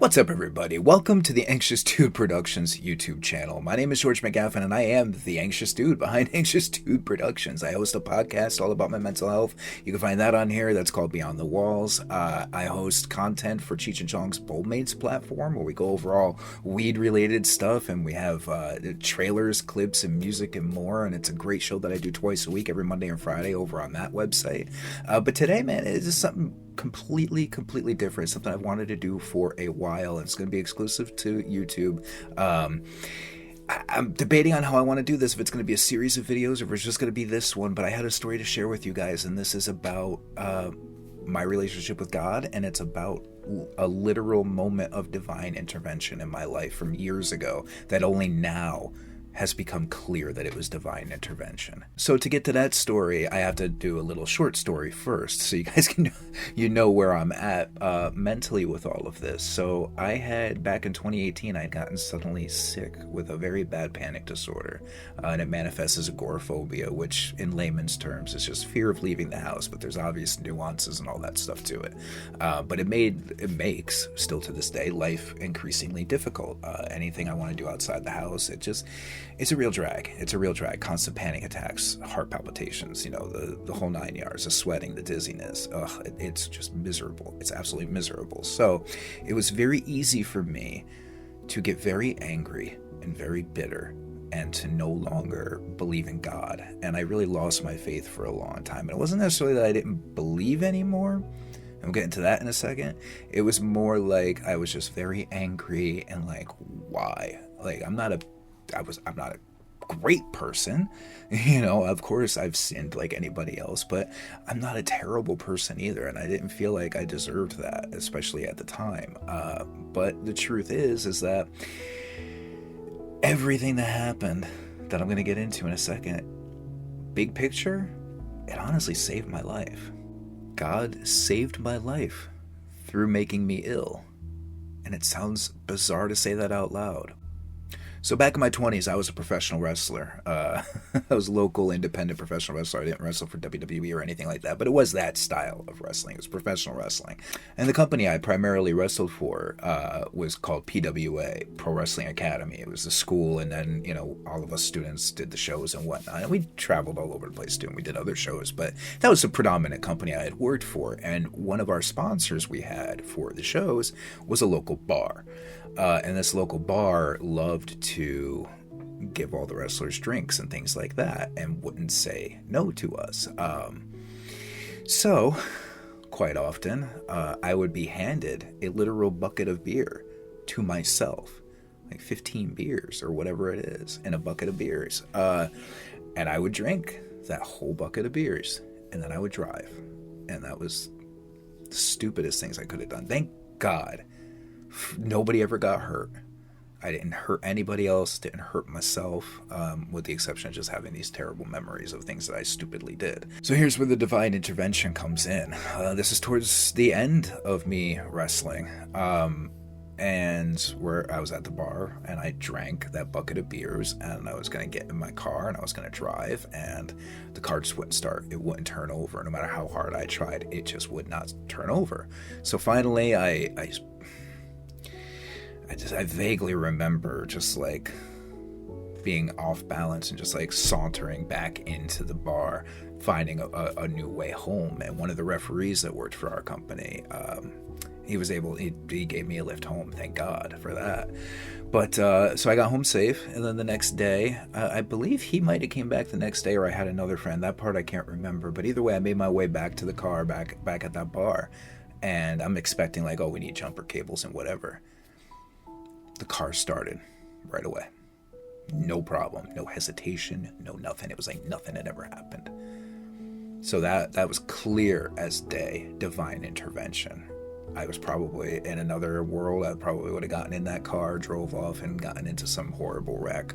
What's up, everybody? Welcome to the Anxious Dude Productions YouTube channel. My name is George McGaffin, and I am the Anxious Dude behind Anxious Dude Productions. I host a podcast all about my mental health. You can find that on here. That's called Beyond the Walls. I host content for Cheech and Chong's Boldmates platform, where we go over all weed-related stuff, and we have trailers, clips, and music and more. And it's a great show that I do twice a week, every Monday and Friday, over on that website. But today, man, it is something completely different, something I've wanted to do for a while. It's going to be exclusive to YouTube. I'm debating on how I want to do this, if it's going to be a series of videos or if it's just going to be this one, but I had a story to share with you guys, and this is about my relationship with God, and it's about a literal moment of divine intervention in my life from years ago that only now has become clear that it was divine intervention. So to get to that story, I have to do a little short story first, so you guys can know where I'm at mentally with all of this. So I had, back in 2018, I had gotten suddenly sick with a very bad panic disorder, and it manifests as agoraphobia, which in layman's terms is just fear of leaving the house, but there's obvious nuances and all that stuff to it. But it makes, still to this day, life increasingly difficult. Anything I want to do outside the house, it's a real drag. It's a real drag. Constant panic attacks, heart palpitations, the whole nine yards, the sweating, the dizziness. It's just miserable. It's absolutely miserable. So it was very easy for me to get very angry and very bitter and to no longer believe in God. And I really lost my faith for a long time. And it wasn't necessarily that I didn't believe anymore. I'm getting to that in a second. It was more like I was just very angry and like, why? Like, I'm not a great person, of course I've sinned like anybody else, but I'm not a terrible person either, and I didn't feel like I deserved that, especially at the time. But the truth is that everything that happened, that I'm going to get into in a second, big picture, it honestly saved my life. God saved my life through making me ill, and it sounds bizarre to say that out loud. So back in my 20s, I was a professional wrestler. I was a local independent professional wrestler. I didn't wrestle for WWE or anything like that, but it was that style of wrestling. It was professional wrestling. And the company I primarily wrestled for was called PWA, Pro Wrestling Academy. It was the school, and then, all of us students did the shows and whatnot. And we traveled all over the place too, and we did other shows, but that was the predominant company I had worked for. And one of our sponsors we had for the shows was a local bar. And this local bar loved to give all the wrestlers drinks and things like that, and wouldn't say no to us. So, quite often, I would be handed a literal bucket of beer to myself, like 15 beers or whatever it is, in a bucket of beers. And I would drink that whole bucket of beers, and then I would drive. And that was the stupidest things I could have done. Thank God nobody ever got hurt. I didn't hurt anybody else, didn't hurt myself, with the exception of just having these terrible memories of things that I stupidly did. So here's where the divine intervention comes in. This is towards the end of me wrestling, and where I was at the bar, and I drank that bucket of beers, and I was going to get in my car, and I was going to drive, and the car just wouldn't start. It wouldn't turn over. No matter how hard I tried, it just would not turn over. So finally, I vaguely remember just like being off balance and just like sauntering back into the bar, finding a new way home. And one of the referees that worked for our company, he gave me a lift home. Thank God for that. But so I got home safe, and then the next day, I believe he might have came back the next day, or I had another friend. That part I can't remember. But either way, I made my way back to the car, back at that bar, and I'm expecting like, oh, we need jumper cables and whatever. The car started right away. No problem. No hesitation. No nothing. It was like nothing had ever happened. So that was clear as day. Divine intervention. I was probably in another world. I probably would have gotten in that car, drove off, and gotten into some horrible wreck.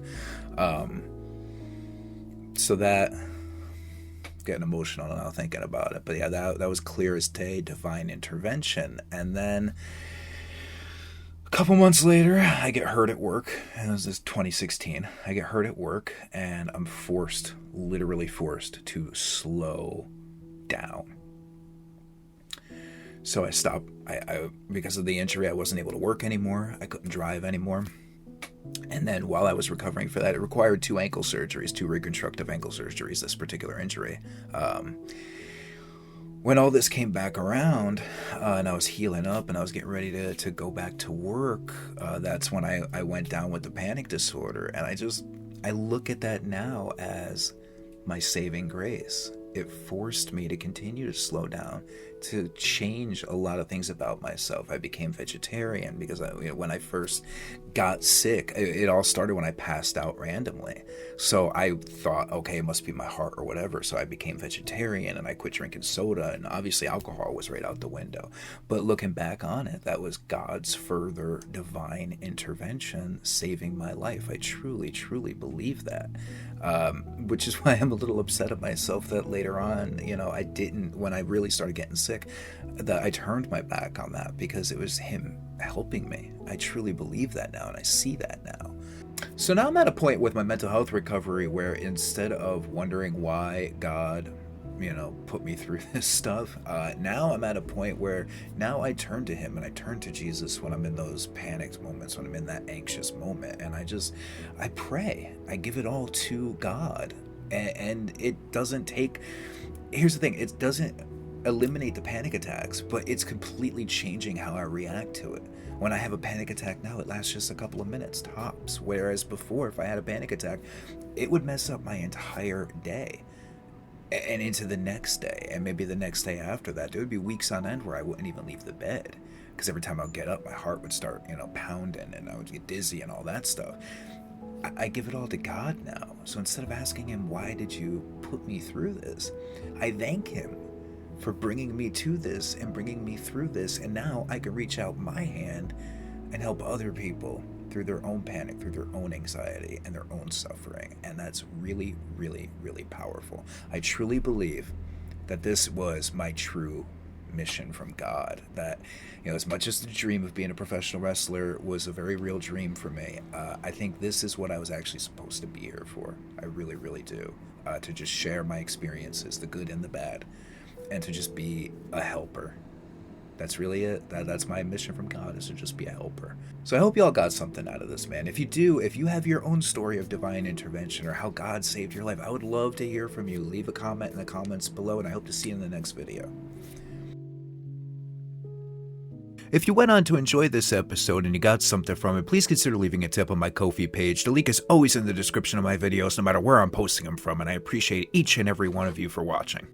So that... getting emotional now thinking about it. But yeah, that was clear as day. Divine intervention. And then... a couple months later, I get hurt at work, and this is 2016. I get hurt at work, and I'm literally forced to slow down. So I stopped. I because of the injury, I wasn't able to work anymore. I couldn't drive anymore. And then while I was recovering for that, it required 2 ankle surgeries, 2 reconstructive ankle surgeries, this particular injury. When all this came back around and I was healing up and I was getting ready to go back to work, that's when I went down with the panic disorder. And I look at that now as my saving grace. It forced me to continue to slow down, to change a lot of things about myself. I became vegetarian because when I first got sick, it all started when I passed out randomly. So I thought, okay, it must be my heart or whatever. So I became vegetarian and I quit drinking soda, and obviously alcohol was right out the window. But looking back on it, that was God's further divine intervention saving my life. I truly, truly believe that. Which is why I'm a little upset at myself that later on, I didn't, when I really started getting sick, that I turned my back on that, because it was him helping me. I truly believe that now, and I see that now. So now I'm at a point with my mental health recovery where instead of wondering why God, put me through this stuff, now I'm at a point where now I turn to him and I turn to Jesus when I'm in those panicked moments, when I'm in that anxious moment, and I pray. I give it all to God. And it doesn't take, here's the thing, it doesn't eliminate the panic attacks, but it's completely changing how I react to it. When I have a panic attack now, it lasts just a couple of minutes tops, whereas before, if I had a panic attack, it would mess up my entire day and into the next day, and maybe the next day after that. There would be weeks on end where I wouldn't even leave the bed, because every time I would get up, my heart would start pounding, and I would get dizzy and all that stuff. I give it all to God now. So instead of asking him, why did you put me through this, I thank him for bringing me to this and bringing me through this. And now I can reach out my hand and help other people through their own panic, through their own anxiety and their own suffering. And that's really, really, really powerful. I truly believe that this was my true mission from God, that as much as the dream of being a professional wrestler was a very real dream for me, I think this is what I was actually supposed to be here for. I really, really do. To just share my experiences, the good and the bad, and to just be a helper. That's really it. That's my mission from God, is to just be a helper. So I hope y'all got something out of this, man. If you do, if you have your own story of divine intervention or how God saved your life, I would love to hear from you. Leave a comment in the comments below, and I hope to see you in the next video. If you went on to enjoy this episode and you got something from it, please consider leaving a tip on my Ko-fi page. The link is always in the description of my videos, no matter where I'm posting them from, and I appreciate each and every one of you for watching.